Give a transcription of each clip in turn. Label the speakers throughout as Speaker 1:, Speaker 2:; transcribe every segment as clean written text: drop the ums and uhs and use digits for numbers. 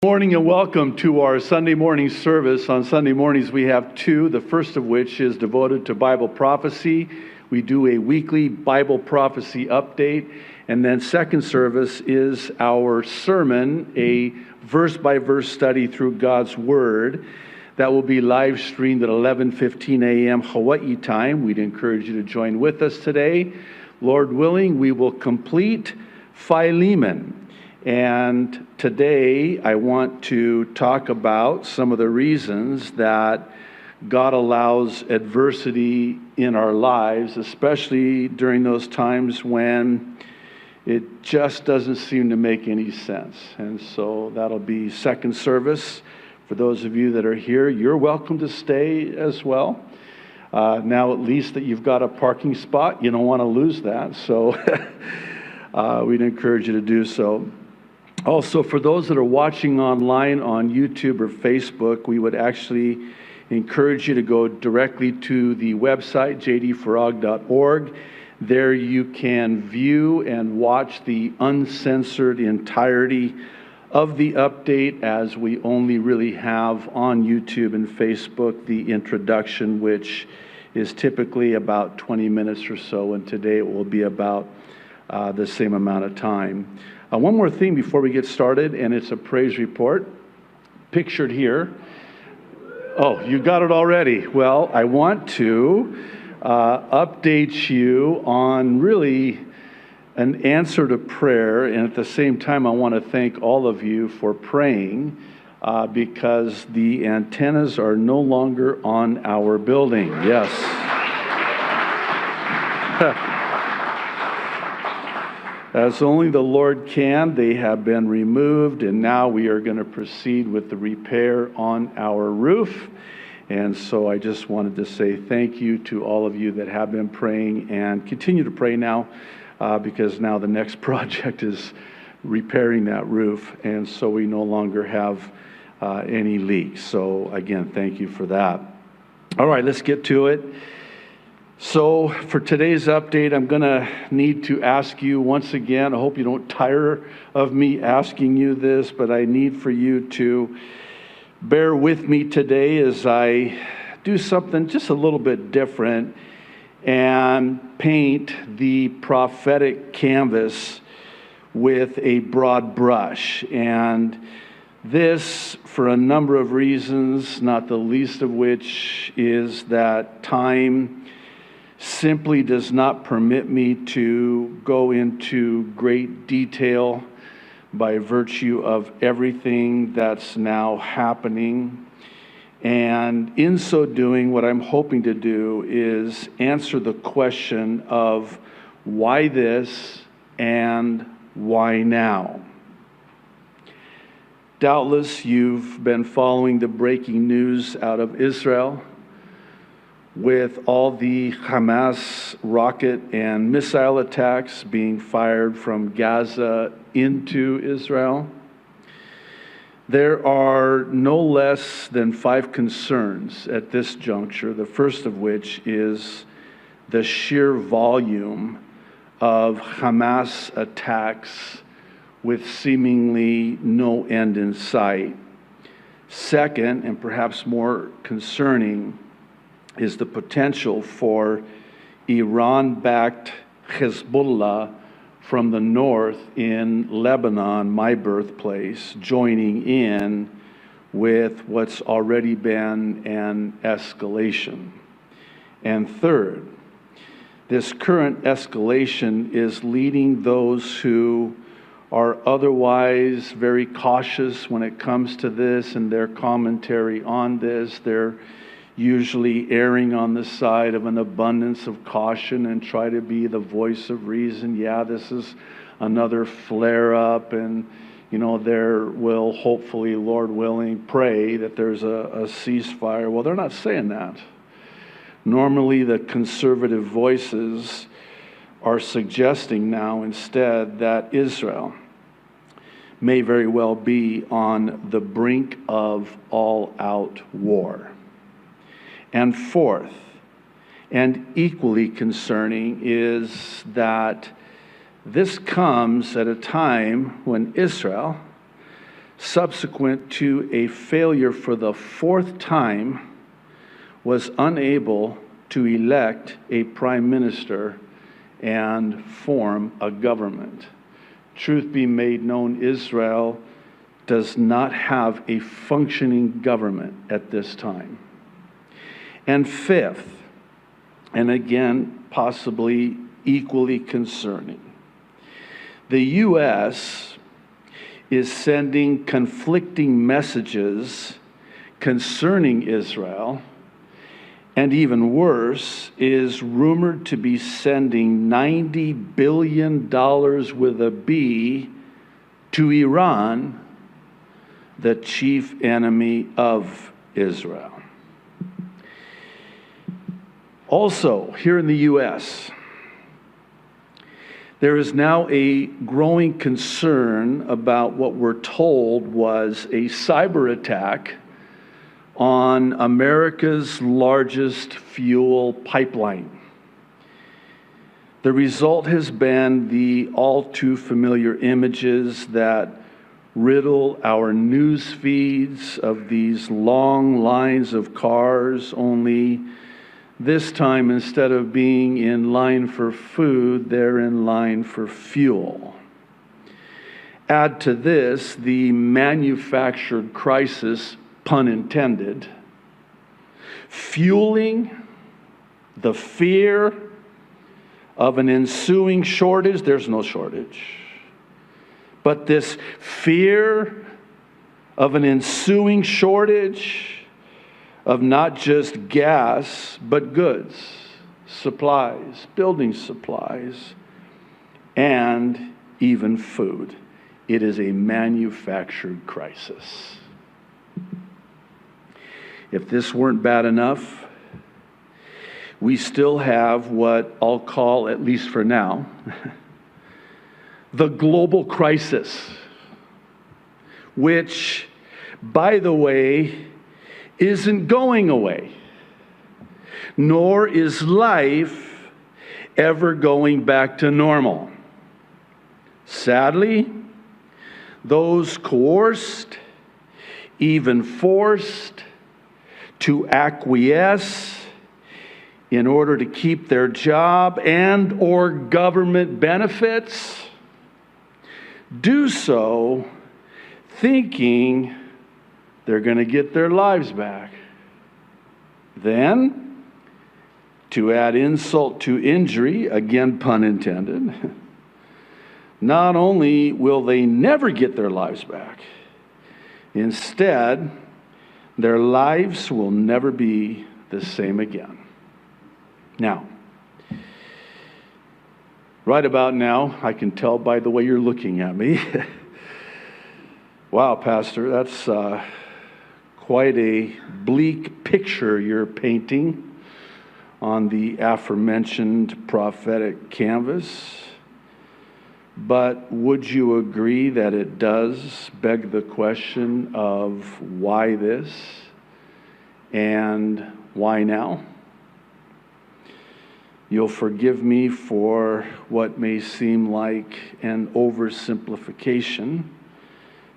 Speaker 1: Morning and welcome to our Sunday morning service. On Sunday mornings we have two, the first of which is devoted to Bible prophecy. We do a weekly Bible prophecy update, and then second service is our sermon, a verse-by-verse study through God's Word. That will be live streamed at 11:15 a.m. Hawaii time. We'd encourage you to join with us today. Lord willing, we will complete Philemon. And today I want to talk about some of the reasons that God allows adversity in our lives, especially during those times when it just doesn't seem to make any sense. And so that'll be second service. For those of you that are here, you're welcome to stay as well. Now at least that you've got a parking spot, you don't want to lose that. So we'd encourage you to do so. Also, for those that are watching online on YouTube or Facebook, we would actually encourage you to go directly to the website, j.d.farag.org. There you can view and watch the uncensored entirety of the update, as we only really have on YouTube and Facebook the introduction, which is typically about 20 minutes or so, and today it will be about the same amount of time. One more thing before we get started, and it's a praise report pictured here. Oh, you got it already. Well, I want to update you on really an answer to prayer, and at the same time, I want to thank all of you for praying because the antennas are no longer on our building. Yes. As only the Lord can, they have been removed, and now we are going to proceed with the repair on our roof. And so I just wanted to say thank you to all of you that have been praying and continue to pray now, because now the next project is repairing that roof, and so we no longer have any leaks. So again, thank you for that. All right, let's get to it. So for today's update, I'm going to need to ask you once again, I hope you don't tire of me asking you this, but I need for you to bear with me today as I do something just a little bit different and paint the prophetic canvas with a broad brush. And this for a number of reasons, not the least of which is that time simply does not permit me to go into great detail by virtue of everything that's now happening. And in so doing, what I'm hoping to do is answer the question of why this and why now. Doubtless you've been following the breaking news out of Israel, with all the Hamas rocket and missile attacks being fired from Gaza into Israel. There are no less than 5 concerns at this juncture, the first of which is the sheer volume of Hamas attacks with seemingly no end in sight. Second, and perhaps more concerning, is the potential for Iran-backed Hezbollah from the north in Lebanon, my birthplace, joining in with what's already been an escalation. And third, this current escalation is leading those who are otherwise very cautious when it comes to this and their commentary on this. They're usually erring on the side of an abundance of caution and try to be the voice of reason. Yeah, this is another flare-up, and there will hopefully, Lord willing, pray that there's a ceasefire. Well, they're not saying that. Normally, the conservative voices are suggesting now instead that Israel may very well be on the brink of all-out war. And fourth, and equally concerning, is that this comes at a time when Israel subsequent to a failure for the fourth time, was unable to elect a prime minister and form a government. Truth be made known, Israel does not have a functioning government at this time. And fifth, and again, possibly equally concerning, the U.S. is sending conflicting messages concerning Israel, and even worse, is rumored to be sending $90 billion with a B to Iran, the chief enemy of Israel. Also, here in the U.S., there is now a growing concern about what we're told was a cyber attack on America's largest fuel pipeline. The result has been the all too familiar images that riddle our news feeds of these long lines of cars, only this time, instead of being in line for food, they're in line for fuel. Add to this the manufactured crisis, pun intended, fueling the fear of an ensuing shortage. There's no shortage. But this fear of an ensuing shortage of not just gas, but goods, supplies, building supplies, and even food. It is a manufactured crisis. If this weren't bad enough, we still have what I'll call, at least for now, the global crisis, which, by the way, isn't going away, nor is life ever going back to normal. Sadly, those coerced, even forced to acquiesce in order to keep their job and or government benefits, do so thinking they're going to get their lives back. Then, to add insult to injury, again pun intended, not only will they never get their lives back, instead, their lives will never be the same again. Now, right about now, I can tell by the way you're looking at me. Wow, Pastor, that's quite a bleak picture you're painting on the aforementioned prophetic canvas. But would you agree that it does beg the question of why this and why now? You'll forgive me for what may seem like an oversimplification,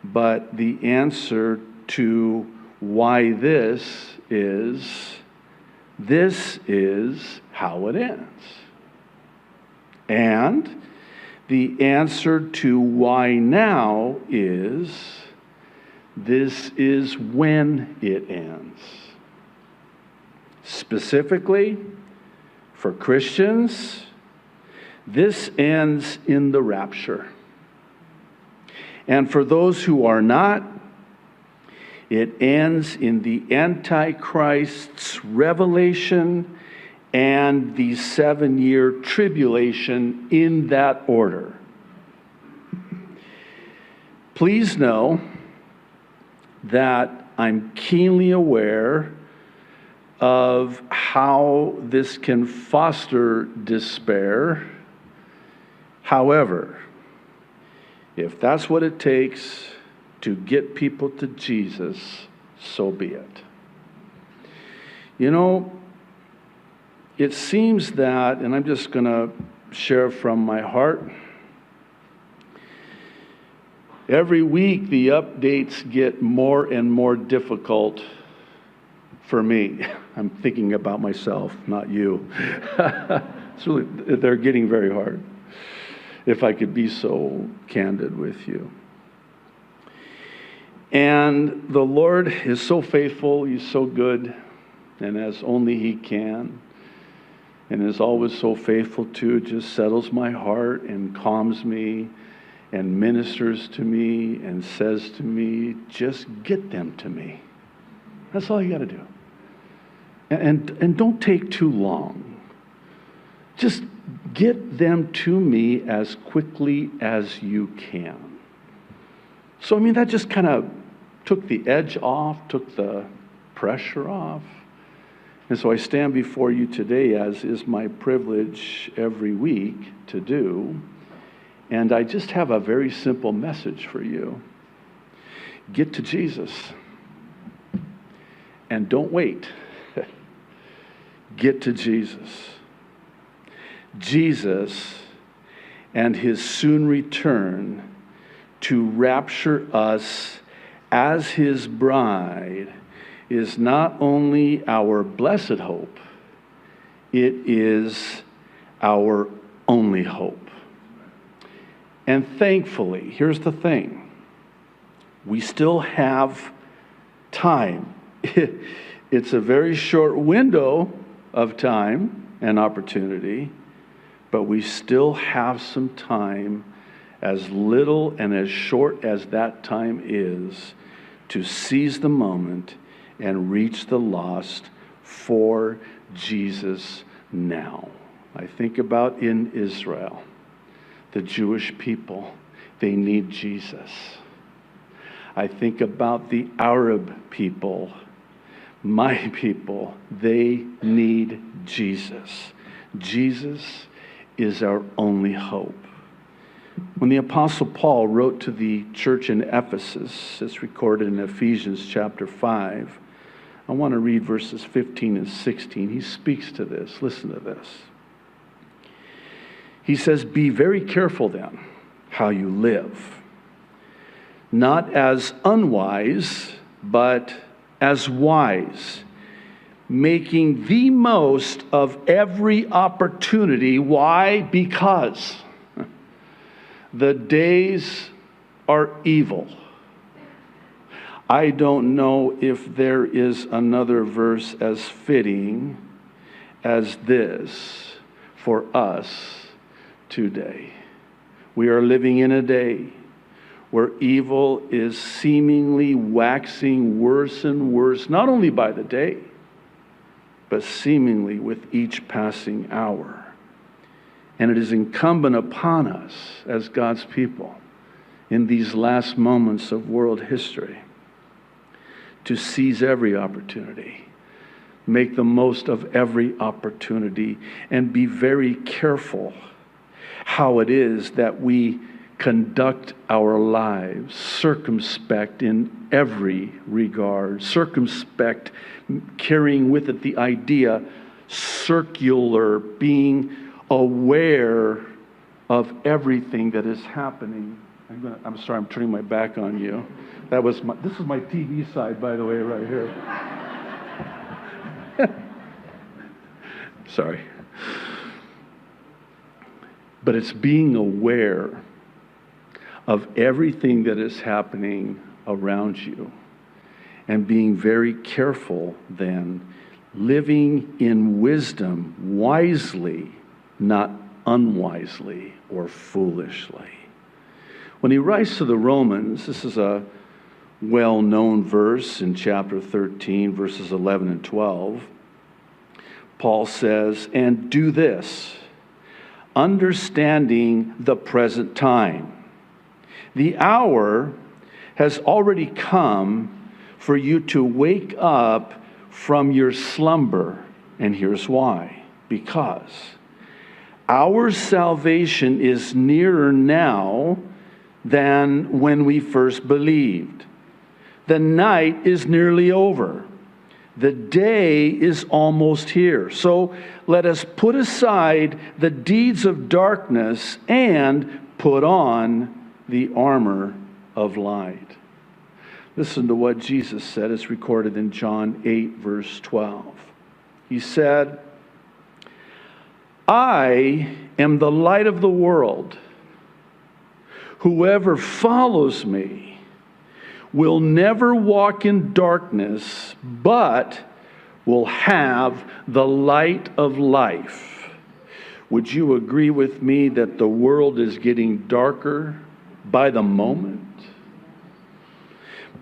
Speaker 1: but the answer to why this is how it ends. And the answer to why now is this is when it ends. Specifically, for Christians, this ends in the rapture. And for those who are not, it ends in the Antichrist's revelation and the 7-year tribulation in that order. Please know that I'm keenly aware of how this can foster despair. However, if that's what it takes to get people to Jesus, so be it. You know, it seems that, and I'm just going to share from my heart, Every week, the updates get more and more difficult for me. I'm thinking about myself, not you. They're getting very hard, if I could be so candid with you. And the Lord is so faithful, He's so good, and as only He can, and is always so faithful to, just settles my heart and calms me and ministers to me and says to me, just get them to me. That's all you got to do. And don't take too long. Just get them to me as quickly as you can. So, that just kind of took the edge off, took the pressure off. And so I stand before you today, as is my privilege every week to do. And I just have a very simple message for you. Get to Jesus. And don't wait. Get to Jesus. Jesus and His soon return to rapture us as His bride is not only our blessed hope, it is our only hope. And thankfully, here's the thing, we still have time. It's a very short window of time and opportunity, but we still have some time, as little and as short as that time is, to seize the moment and reach the lost for Jesus now. I think about in Israel, the Jewish people, they need Jesus. I think about the Arab people, my people, they need Jesus. Jesus is our only hope. When the Apostle Paul wrote to the church in Ephesus, it's recorded in Ephesians chapter 5, I want to read verses 15 and 16. He speaks to this. Listen to this. He says, be very careful then how you live, not as unwise, but as wise, making the most of every opportunity. Why? Because the days are evil. I don't know if there is another verse as fitting as this for us today. We are living in a day where evil is seemingly waxing worse and worse, not only by the day, but seemingly with each passing hour. And it is incumbent upon us as God's people in these last moments of world history to seize every opportunity, make the most of every opportunity, and be very careful how it is that we conduct our lives, circumspect in every regard, circumspect, carrying with it the idea, circular, being aware of everything that is happening. I'm sorry, I'm turning my back on you. This is my TV side, by the way, right here. Sorry. But it's being aware of everything that is happening around you and being very careful then, living in wisdom, wisely, not unwisely or foolishly. When he writes to the Romans, this is a well-known verse in chapter 13, verses 11 and 12. Paul says, and do this, understanding the present time. The hour has already come for you to wake up from your slumber. And here's why. Because our salvation is nearer now than when we first believed. The night is nearly over. The day is almost here. So let us put aside the deeds of darkness and put on the armor of light. Listen to what Jesus said. It's recorded in John 8, verse 12. He said, I am the light of the world. Whoever follows me will never walk in darkness, but will have the light of life. Would you agree with me that the world is getting darker by the moment?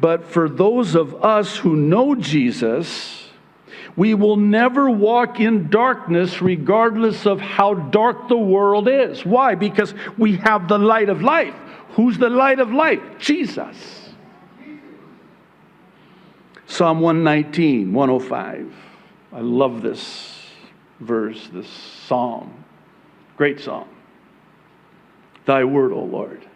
Speaker 1: But for those of us who know Jesus, we will never walk in darkness regardless of how dark the world is. Why? Because we have the light of life. Who's the light of life? Jesus. Psalm 119, 105. I love this verse, this psalm. Great psalm. Thy word, O Lord,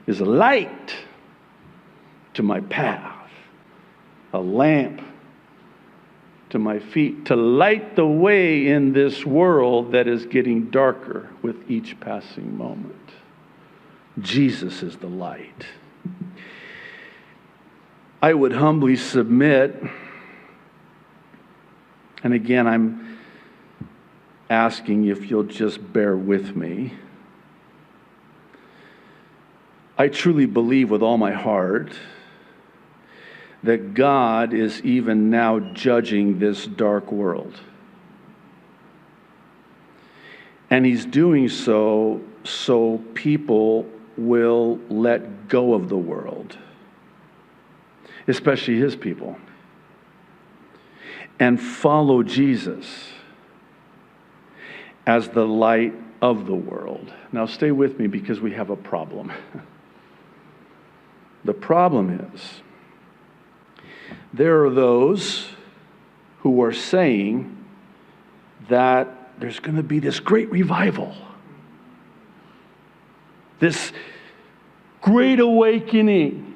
Speaker 1: is a light to my path, a lamp to my feet, to light the way in this world that is getting darker with each passing moment. Jesus is the light. I would humbly submit, and again, I'm asking if you'll just bear with me. I truly believe with all my heart that God is even now judging this dark world. And He's doing so people will let go of the world, especially His people, and follow Jesus as the light of the world. Now stay with me because we have a problem. The problem is, there are those who are saying that there's going to be this great revival, this great awakening.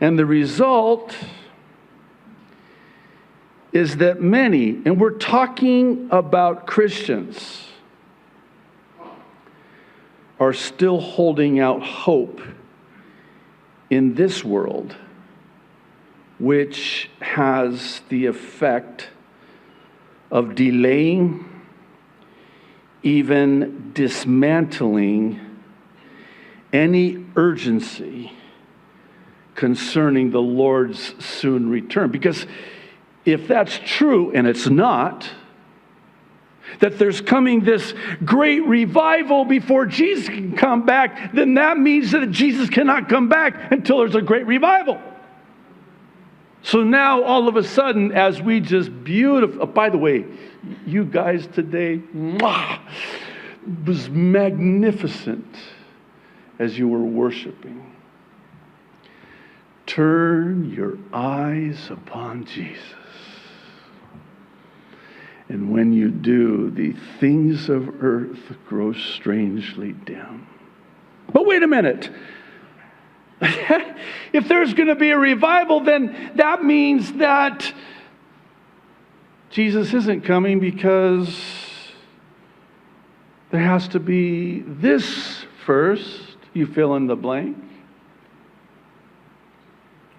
Speaker 1: And the result is that many, and we're talking about Christians, are still holding out hope in this world, which has the effect of delaying, even dismantling any urgency concerning the Lord's soon return. Because if that's true, and it's not, that there's coming this great revival before Jesus can come back, then that means that Jesus cannot come back until there's a great revival. So now, all of a sudden, as we just by the way, you guys today, was magnificent as you were worshiping. Turn your eyes upon Jesus. And when you do, the things of earth grow strangely dim. But wait a minute. If there's going to be a revival, then that means that Jesus isn't coming, because there has to be this first. You fill in the blank.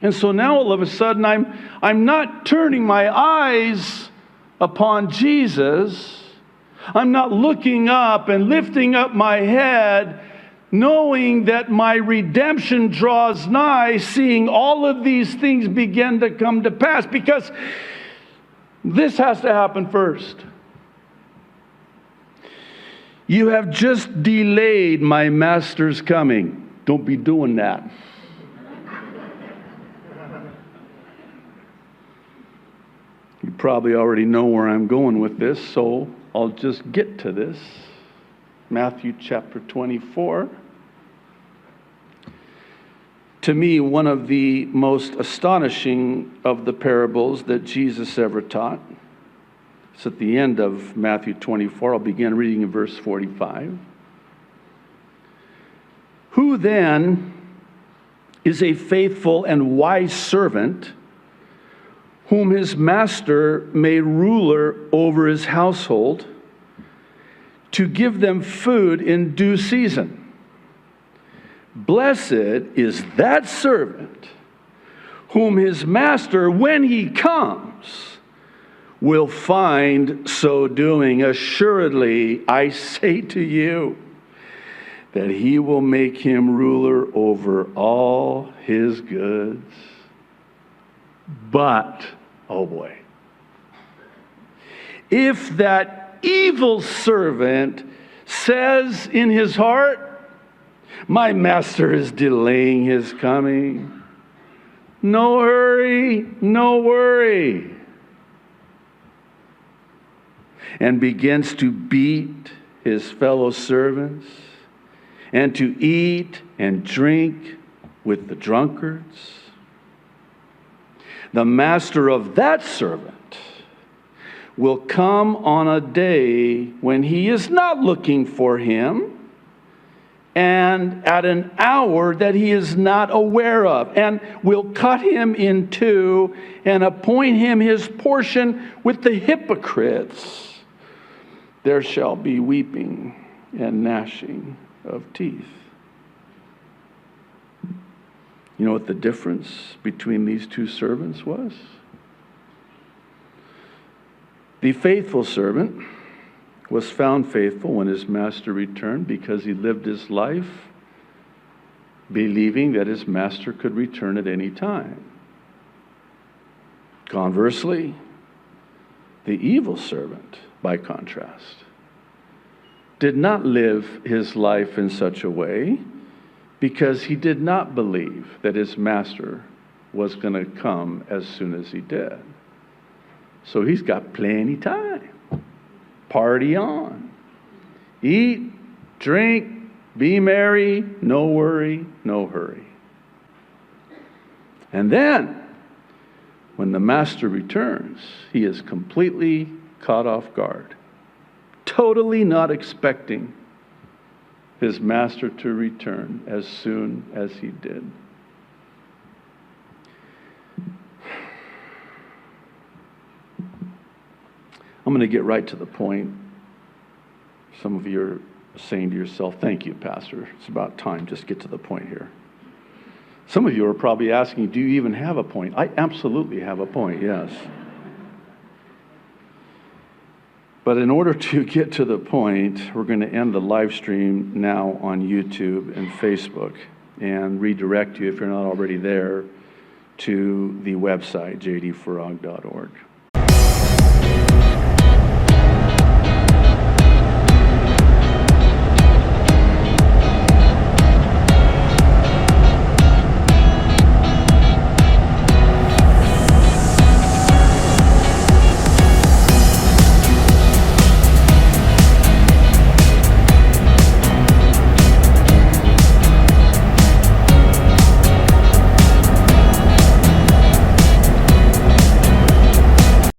Speaker 1: And so now all of a sudden I'm not turning my eyes upon Jesus. I'm not looking up and lifting up my head, knowing that my redemption draws nigh, seeing all of these things begin to come to pass, because this has to happen first. You have just delayed my master's coming. Don't be doing that. You probably already know where I'm going with this, so I'll just get to this. Matthew chapter 24. To me, one of the most astonishing of the parables that Jesus ever taught. It's at the end of Matthew 24. I'll begin reading in verse 45. Who then is a faithful and wise servant, whom his master made ruler over his household, to give them food in due season? Blessed is that servant whom his master, when he comes, will find so doing. Assuredly, I say to you, that he will make him ruler over all his goods. But, oh boy, if that evil servant says in his heart, my master is delaying his coming, no hurry, no worry, and begins to beat his fellow servants, and to eat and drink with the drunkards, the master of that servant will come on a day when he is not looking for him, and at an hour that he is not aware of, and will cut him in two and appoint him his portion with the hypocrites. There shall be weeping and gnashing of teeth. You know what the difference between these two servants was? The faithful servant was found faithful when his master returned because he lived his life believing that his master could return at any time. Conversely, the evil servant, by contrast, did not live his life in such a way because he did not believe that his master was going to come as soon as he did. So he's got plenty time. Party on. Eat, drink, be merry, no worry, no hurry. And then, when the master returns, he is completely caught off guard. Totally not expecting his master to return as soon as he did. I'm going to get right to the point. Some of you are saying to yourself, thank you, Pastor. It's about time. Just get to the point here. Some of you are probably asking, do you even have a point? I absolutely have a point, yes. But in order to get to the point, we're going to end the live stream now on YouTube and Facebook and redirect you, if you're not already there, to the website, jdfarag.org.